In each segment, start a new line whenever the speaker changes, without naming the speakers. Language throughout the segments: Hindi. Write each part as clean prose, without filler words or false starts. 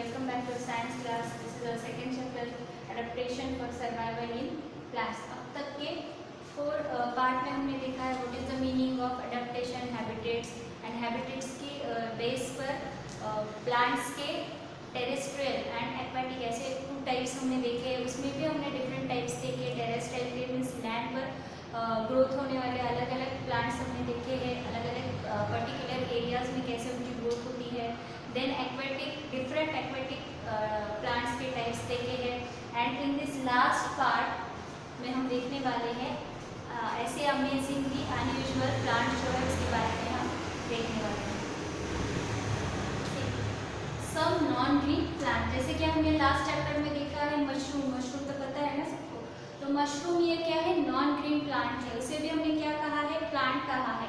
welcome back to science class. This is our second chapter, adaptation for survival in plants. अब तक के 4 पार्ट में हमने देखा है what is the meaning of adaptation, habitats and habitats की बेस पर प्लांट्स के टेरेस्ट्रियल एंड एक्वाटिक ऐसे 2 टाइप्स हमने देखे। उसमें भी हमने डिफरेंट टाइप्स देखे। टेरेस्ट्रियल के मीन्स लैंड पर ग्रोथ होने वाले अलग अलग प्लांट्स हमने देखे हैं, अलग अलग पर्टिकुलर एरियाज में कैसे उनकी ग्रोथ होती है। Then aquatic, different aquatic plants के टाइप्स देखे हैं। And in this last part में हम देखने वाले हैं ऐसे अमेजिंगली अनयूजुअल प्लांट जो है उसके बारे में हम देखने वाले हैं। सम नॉन ग्रीन प्लांट, जैसे कि हमने लास्ट चैप्टर में देखा है मशरूम। मशरूम तो पता है ना सबको। तो मशरूम ये क्या है? नॉन ग्रीन प्लांट है। उसे भी हमने क्या कहा है? प्लांट कहा है।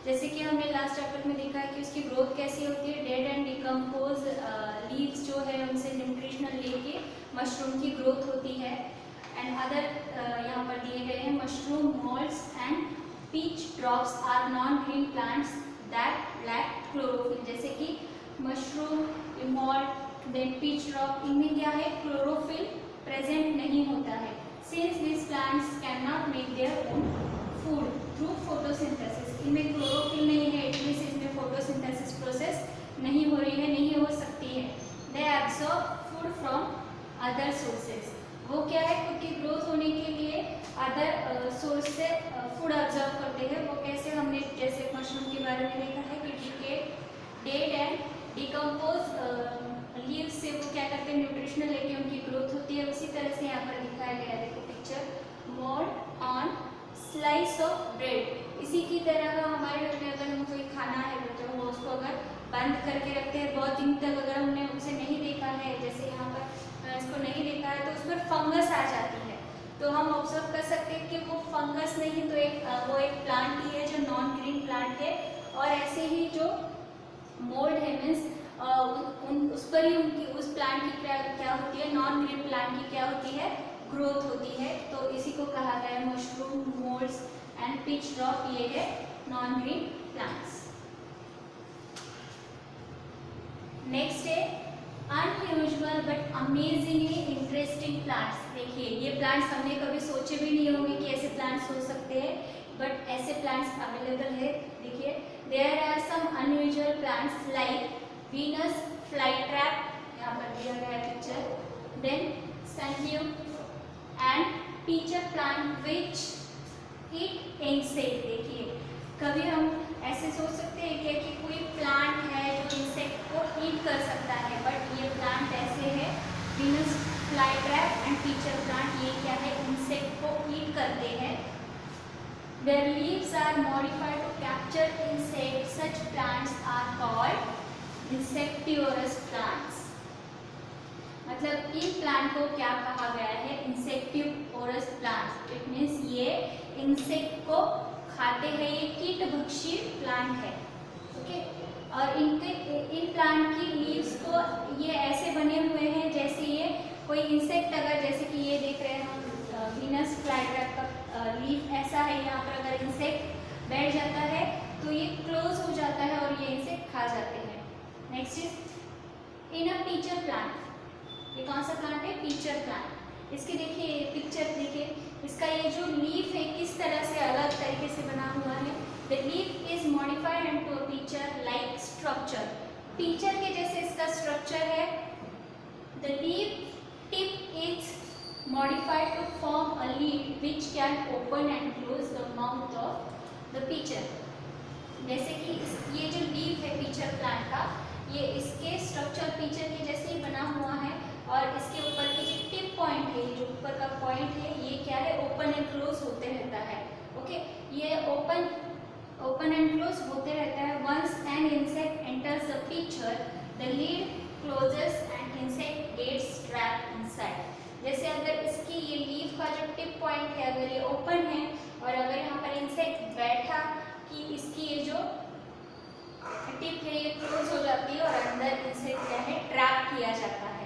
जैसे कि हमने लास्ट चैप्टर में देखा है कि उसकी ग्रोथ कैसी होती है। डेड एंड डिकम्पोज लीव्स जो है उनसे न्यूट्रिशनल लेके मशरूम की ग्रोथ होती है। एंड अदर यहाँ पर दिए गए हैं mushroom moulds and peach drops are non green plants that lack chlorophyll. जैसे कि mushroom, mould, then peach drop, इनमें क्या है? क्लोरोफिल प्रेजेंट नहीं होता है। Since this plants can not make their own food through photosynthesis. इनमें क्लोरोफिल नहीं है, एटलीस्ट इसमें फोटोसिंथेसिस प्रोसेस नहीं हो रही है, नहीं हो सकती है। They absorb food from other sources. वो क्या है? खुद की ग्रोथ होने के लिए अदर सोर्स से फूड ऑब्जर्व करते हैं। वो कैसे? हमने जैसे मशरूम के बारे में देखा है कि डेड एंड डिकम्पोज लीव्स से वो क्या करते हैं? न्यूट्रिशनल लेके उनकी ग्रोथ होती है। उसी तरह से यहाँ पर दिखाया गया है, देखो picture, mould on slice of bread. इसी की तरह हमारे घर में अगर हम कोई खाना है बच्चों, वो उसको अगर बंद करके रखते हैं बहुत दिन तक, अगर हमने उसे नहीं देखा है, जैसे यहाँ पर इसको नहीं देखा है, तो उस पर फंगस आ जाती है। तो हम ऑब्जर्व कर सकते हैं कि वो फंगस नहीं तो वो एक प्लांट ही है जो नॉन ग्रीन प्लांट है। और ऐसे ही जो मोल्ड है मीन्स उस पर ही उनकी उस प्लांट की क्या होती है? नॉन ग्रीन प्लांट की क्या होती है? ग्रोथ होती है। तो इसी को कहा गया है mushroom, moulds and pitch drop, ये है नॉन ग्रीन प्लांट्स। नेक्स्ट है unusual but amazingly interesting plants. देखिए ये प्लांट्स हमने कभी सोचे भी नहीं होंगे कि ऐसे प्लांट्स हो सकते हैं, बट ऐसे प्लांट्स अवेलेबल है। देखिए there are some unusual plants like Venus flytrap, यहाँ पर दिया गया है picture, then sundew and pitcher plant which eat insect. देखिए कभी हम ऐसे सोच सकते हैं क्या कि कोई प्लांट है जो इंसेक्ट को ईट कर सकता है, बट ये प्लांट ऐसे है, Venus flytrap and pitcher plant, ये क्या है? इंसेक्ट को ईट करते हैं। Their leaves are modified to capture insects. Such plants are called insectivorous plants. मतलब इन प्लांट को क्या कहा गया है? Insectivorous plant. इट मीन्स ये इंसेक्ट को खाते हैं, ये कीटभक्षी प्लांट है। ओके। और इन प्लांट की लीव्स को ये ऐसे बने हुए हैं जैसे ये कोई इंसेक्ट, अगर जैसे कि ये देख रहे हैं हम वीनस फ्लाईट्रैप का लीफ ऐसा है, यहाँ पर अगर इंसेक्ट बैठ जाता है तो ये क्लोज हो जाता है और ये इंसेक्ट खा जाते हैं। Next is in a pitcher plant. ये कौन सा प्लांट है? Pitcher plant. इसके देखिए पिक्चर, देखिए इसका ये जो लीफ है किस तरह से अलग तरीके से बना हुआ है। The leaf is modified into a pitcher like structure. Pitcher के जैसे इसका स्ट्रक्चर है। The leaf tip is modified to form a leaf which can open and close the mouth of the pitcher. जैसे कि ये जो लीफ है पीचर प्लांट का, ये इसके स्ट्रक्चर पीचर के जैसे ही बना हुआ है। और इसके ऊपर की जो टिप पॉइंट है, जो ऊपर का पॉइंट है, ये क्या है? ओपन एंड क्लोज होते रहता है। ओके, ये ओपन एंड क्लोज होते रहता है। Once an insect enters the picture the lid closes and insect gets trapped inside. जैसे अगर इसकी ये लीफ का जो टिप पॉइंट है अगर ये ओपन है और अगर यहाँ पर इंसेक्ट बैठा कि इसकी ये जो टिप है ये क्लोज हो जाती है और अंदर इंसेक्ट क्या है? ट्रैप किया जाता है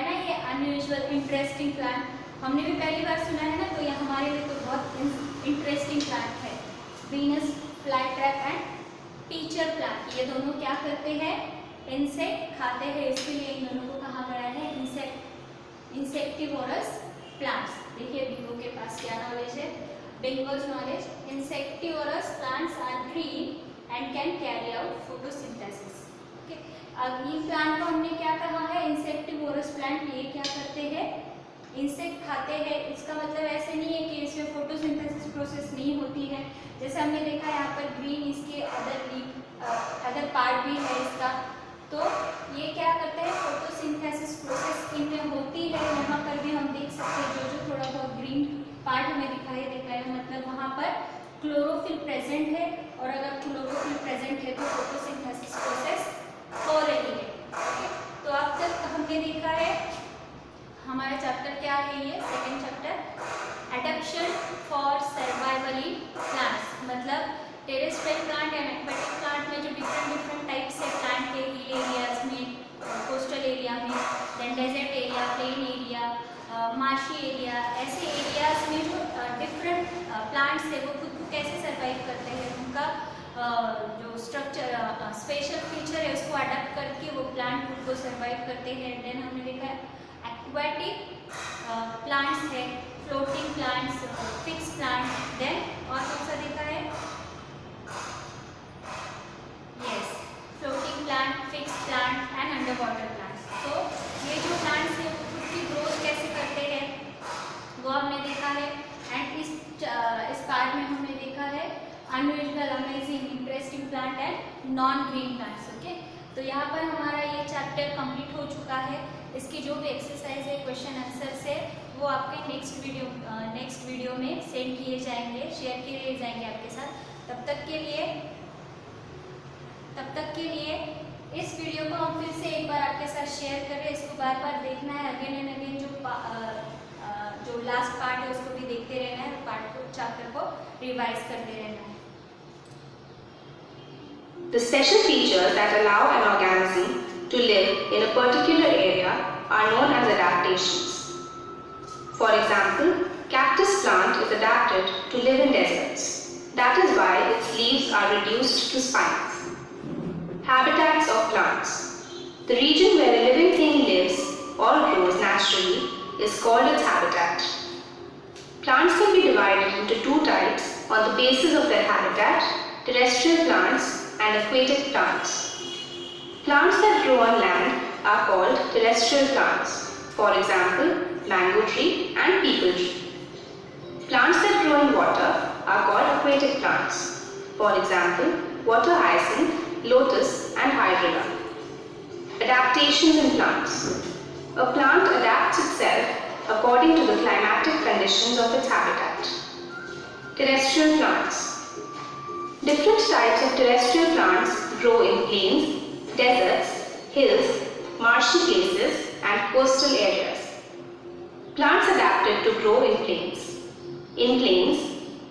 ना। ये अनयूजुअल इंटरेस्टिंग प्लांट हमने भी पहली बार सुना है ना, तो ये हमारे लिए तो बहुत इंटरेस्टिंग प्लांट है। Venus flytrap and pitcher plant, ये दोनों क्या करते हैं? इंसेक्ट खाते हैं, इसके लिए इन दोनों को कहा गया है इंसेक्टिवोरस प्लांट्स। देखिए बिंगो के पास क्या नॉलेज है, बिंगोज knowledge. Insectivorous plants are green and can carry out photosynthesis. Okay, अब ये प्लांट को हमने क्या कहा है, इंसेक्टिवोरस प्लांट। ये क्या करते हैं, इंसेक्ट खाते हैं। इसका मतलब ऐसे नहीं है कि इसमें फोटोसिंथेसिस प्रोसेस नहीं होती है। जैसे हमने देखा यहाँ पर ग्रीन इसके अदर पार्ट भी है इसका, तो ये क्या करते हैं, फोटोसिंथेसिस प्रोसेस इनमें होती है। यहाँ पर भी हम देख सकते हैं जो थोड़ा बहुत ग्रीन पार्ट हमें दिखाई देता है, मतलब वहाँ पर क्लोरोफिल प्रेजेंट है, और अगर क्लोरोफिल प्रेजेंट है तो फोटोसिंथेसिस प्रोसेस हो रही है। ओके, तो अब तक हमने देखा है, हमारा चैप्टर क्या है, ये second chapter, adaptation for survival in plants. मतलब terrestrial plant and aquatic plant में जो डिफरेंट टाइप्स है प्लांट के, हिल एरियाज में, कोस्टल एरिया में, then desert area, plain area, marshy area, ऐसे एरियाज में जो डिफरेंट प्लांट्स है वो खुद को कैसे सर्वाइव करते हैं, उनका जो स्ट्रक्चर स्पेशल फीचर है उसको अडेप्ट करके वो प्लांट खुद को सर्वाइव करते हैं। देन हमने देखा है एक्वेटिक प्लांट्स है, floating plants, fix plant, then और कौन सा देखा है, yes, floating plant, fix plant and underwater plants. तो ये जो प्लांट्स है वो खुद की ग्रोथ कैसे करते हैं वो हमने देखा है। एंड इस पार्ट में हमने देखा है unusual, amazing, interesting plant and non green plants. Okay, तो यहाँ पर हमारा ये चैप्टर कंप्लीट हो चुका है। इसकी जो भी एक्सरसाइज है, क्वेश्चन आंसर्स है, वो आपके नेक्स्ट वीडियो में सेंड किए जाएंगे, शेयर किए जाएंगे आपके साथ। तब तक के लिए इस वीडियो को हम फिर से एक बार आपके साथ शेयर करें। इसको बार बार देखना है, अगेन एंड अगेन। जो लास्ट पार्ट है उसको भी देखते रहना है, चैप्टर को रिवाइज करते रहना है।
The special features that allow an organism to live in a particular area are known as adaptations. For example, cactus plant is adapted to live in deserts. That is why its leaves are reduced to spines. Habitats of plants. The region where a living thing lives or grows naturally is called its habitat. Plants can be divided into two types on the basis of their habitat: terrestrial plants and aquatic plants. Plants that grow on land are called terrestrial plants. For example, mango tree and peepal tree. Plants that grow in water are called aquatic plants. For example, water hyacinth, lotus and hydrilla. Adaptations in plants. A plant adapts itself according to the climatic conditions of its habitat. Terrestrial plants. Different types of terrestrial plants grow in plains, deserts, hills, marshy places and coastal areas. Plants adapted to grow in plains. In plains,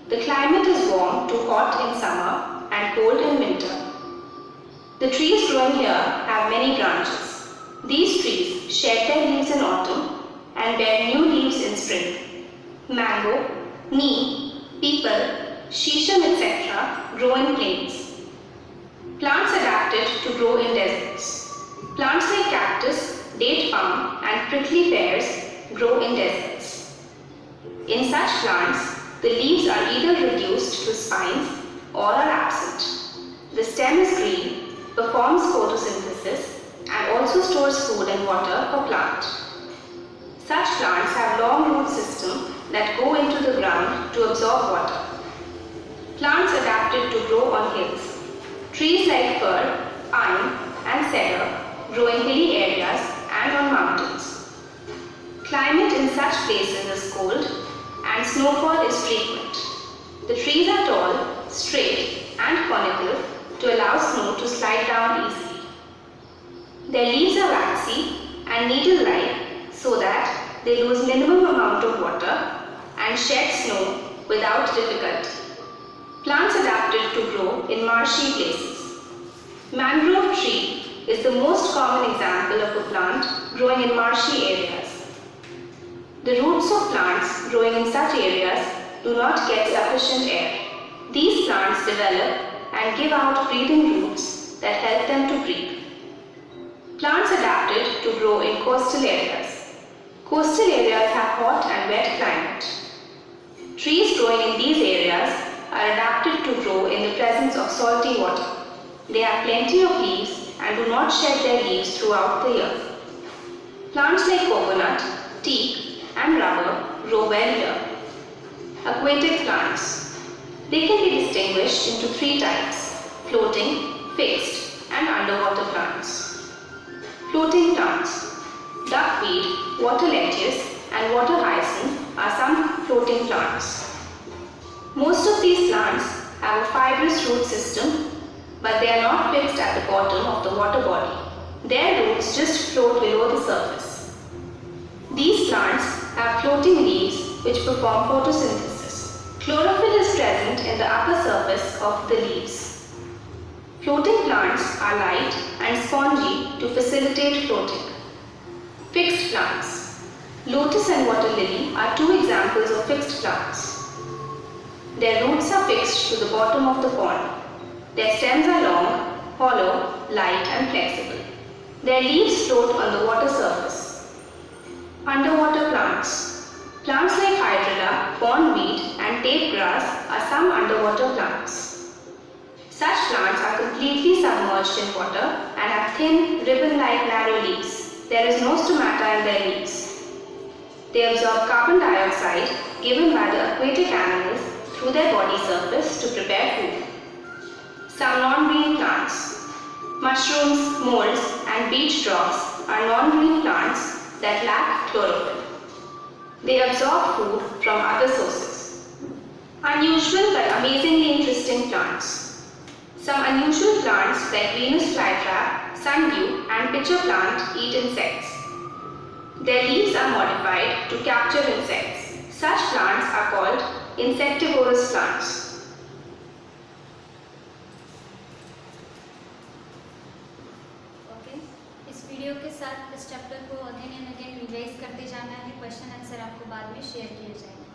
the climate is warm to hot in summer and cold in winter. The trees growing here have many branches. These trees shed their leaves in autumn and bear new leaves in spring. Mango, neem, peepal, shisham, etc. grow in plains. Plants adapted to grow in deserts. Plants like cactus, date palm and prickly pears grow in deserts. In such plants, the leaves are either reduced to spines or are absent. The stem is green, performs photosynthesis and also stores food and water for plant. Such plants have long root systems that go into the ground to absorb water. Plants adapted to grow on hills. Trees like fir, pine and cedar grow in hilly areas and on mountains. Climate in such places is cold and snowfall is frequent. The trees are tall, straight and conical to allow snow to slide down easily. Their leaves are waxy and needle-like so that they lose minimum amount of water and shed snow without difficulty. Plants adapted to grow in marshy places. Mangrove tree is the most common example of a plant growing in marshy areas. The roots of plants growing in such areas do not get sufficient air. These plants develop and give out breathing roots that help them to breathe. Plants adapted to grow in coastal areas. Coastal areas have hot and wet climate. Trees growing in these areas are adapted to grow in the presence of salty water. They have plenty of leaves and do not shed their leaves throughout the year. Plants like coconut, teak, and rubber grow well here. Aquatic plants. They can be distinguished into three types: floating, fixed, and underwater plants. Floating plants. Duckweed, water lettuce, and water hyacinth are some floating plants. Most of these plants have a fibrous root system, but they are not fixed at the bottom of the water body. Their roots just float below the surface. These plants have floating leaves which perform photosynthesis. Chlorophyll is present in the upper surface of the leaves. Floating plants are light and spongy to facilitate floating. Fixed plants. Lotus and water lily are two examples of fixed plants. Their roots are fixed to the bottom of the pond. Their stems are long, hollow, light and flexible. Their leaves float on the water surface. Underwater plants. Plants like hydrilla, pondweed and tape grass are some underwater plants. Such plants are completely submerged in water and have thin, ribbon-like narrow leaves. There is no stomata in their leaves. They absorb carbon dioxide given by the aquatic animals through their body surface to prepare food. Some non-green plants. Mushrooms, molds, and beach drops are non-green plants that lack chlorophyll. They absorb food from other sources. Unusual but amazingly interesting plants. Some unusual plants like Venus flytrap, sundew, and pitcher plant eat insects. Their leaves are modified to capture insects. Such plants are called insectivorous plants.
Okay, इस वीडियो के साथ इस चैप्टर को अगेन एंड अगेन रिवाइज करते जाना है. क्वेश्चन आंसर आपको बाद में शेयर किए जाएंगे.